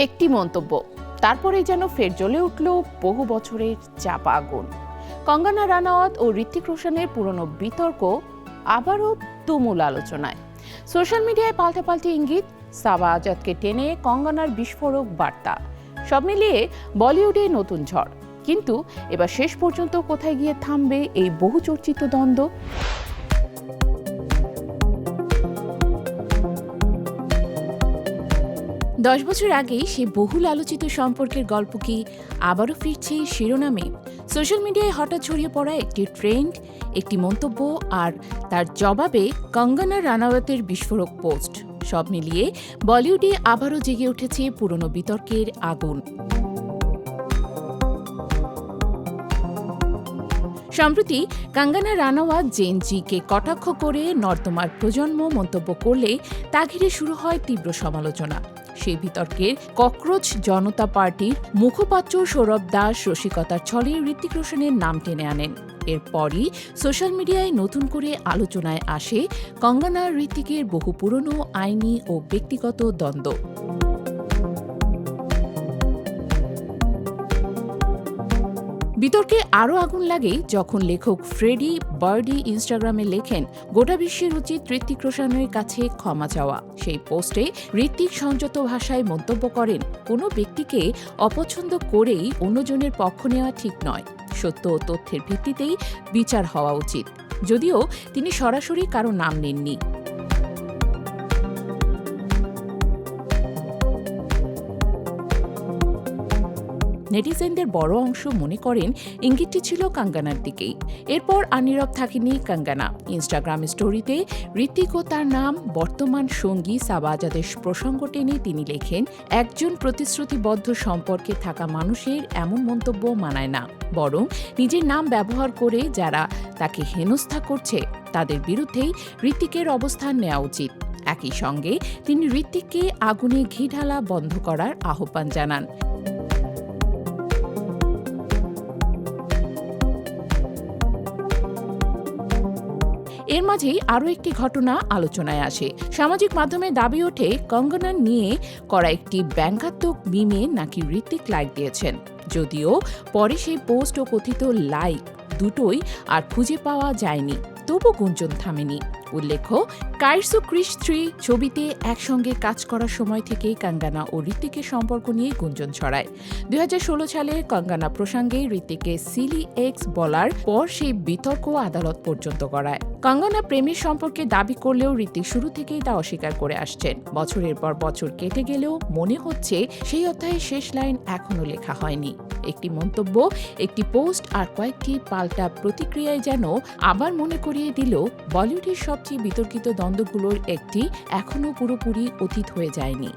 একটি মন্তব্য, তারপরেই যেন ফের জ্বলে উঠল বহু বছরের চাপা আগুন। কঙ্গনা রানাওয়াত ও ঋত্বিক রোশনের পুরনো বিতর্ক আবারও তুমুল আলোচনায়। সোশ্যাল মিডিয়ায় পাল্টাপাল্টি ইঙ্গিত, সাবা আজাদকে টেনে কঙ্গনার বিস্ফোরক বার্তা, সব মিলিয়ে বলিউডে নতুন ঝড়। কিন্তু এবার শেষ পর্যন্ত কোথায় গিয়ে থামবে এই বহুচর্চিত দ্বন্দ্ব? দশ বছর আগেই সে বহুল আলোচিত সম্পর্কের গল্প কি আবারও ফিরছে শিরোনামে? সোশ্যাল মিডিয়ায় হঠাৎ ছড়িয়ে পড়া একটি ট্রেন্ড, একটি মন্তব্য আর তার জবাবে কঙ্গনা রানাওয়াতের বিস্ফোরক পোস্ট, সব মিলিয়ে বলিউডে আবারও জেগে উঠেছে পুরনো বিতর্কের আগুন। সম্প্রতি কঙ্গনা রানাওয়াত জেনজিকে কটাক্ষ করে নর্দমার প্রজন্ম মন্তব্য করলে তা ঘিরে শুরু হয় তীব্র সমালোচনা। সেই বিতর্কের ককরোচ জনতা পার্টির মুখপাত্র সৌরভ দাস রসিকতার ছলে ঋত্বিক রোশনের নাম টেনে আনেন। এরপরই সোশ্যাল মিডিয়ায় নতুন করে আলোচনায় আসে কঙ্গনা ঋত্বিকের বহু পুরনো আইনি ও ব্যক্তিগত দ্বন্দ্ব। বিতর্কে আরও আগুন লাগে যখন লেখক ফ্রেডি বার্ডি ইনস্টাগ্রামে লেখেন, গোটা বিশ্বের উচিত ঋত্বিক রোশনের কাছে ক্ষমা চাওয়া। সেই পোস্টে ঋত্বিক সংযত ভাষায় মন্তব্য করেন, কোনো ব্যক্তিকে অপছন্দ করেই অন্যজনের পক্ষ নেওয়া ঠিক নয়, সত্য ও তথ্যের ভিত্তিতেই বিচার হওয়া উচিত। যদিও তিনি সরাসরি কারো নাম নেননি। নেটিজেনদের বড় অংশ মনে করেন ইঙ্গিতটি ছিল কঙ্গনার দিকেই। এরপর নীরব থাকেনি কঙ্গনা। ইনস্টাগ্রাম স্টোরিতে ঋত্বিক ও তার নাম বর্তমান সঙ্গী সাবা আজাদের প্রসঙ্গ টেনে তিনি লেখেন, একজন প্রতিশ্রুতিবদ্ধ সম্পর্কে থাকা মানুষের এমন মন্তব্য মানায় না, বরং নিজের নাম ব্যবহার করে যারা তাকে হেনস্থা করছে তাদের বিরুদ্ধেই ঋত্বিকের অবস্থান নেওয়া উচিত। একই সঙ্গে তিনি ঋত্বিককে আগুনে ঘি ঢালা বন্ধ করার আহ্বান জানান। এর মাঝেই আরও একটি ঘটনা আলোচনায় আসে। সামাজিক মাধ্যমে দাবি ওঠে কঙ্গনা নিয়ে করা একটি ব্যঙ্গাত্মক মিমে নাকি ঋত্বিক লাইক দিয়েছেন। যদিও পরে সেই পোস্ট ও কথিত লাইক দুটোই আর খুঁজে পাওয়া যায়নি, তবু গুঞ্জন থামেনি। উল্লেখ্য, কাইরসু ক্রিশ 3 ছবিতে একসঙ্গে কাজ করার সময় থেকেই কঙ্গনা ও ঋত্বিকের সম্পর্ক নিয়ে গুঞ্জন ছড়ায়। 2016 সালে কঙ্গনা প্রসঙ্গে ঋত্বিককে সিলি এক্স বলার পর সেই বিতর্ক আদালত পর্যন্ত গড়ায়। কঙ্গনা প্রেমের সম্পর্কে দাবি করলেও ঋত্বিক শুরু থেকেই তা অস্বীকার করে আসছেন। বছরের পর বছর কেটে গেলেও মনে হচ্ছে সেই অধ্যায়ের শেষ লাইন এখনো লেখা হয়নি। একটি মন্তব্য, একটি পোস্ট আর কয়েকটি পাল্টা প্রতিক্রিয়ায় যেন আবার মনে করিয়ে দিল বলিউডের সবচেয়ে বিতর্কিত দ্বন্দ্বগুলোর একটি এখনো পুরোপুরি অতীত হয়ে যায়নি।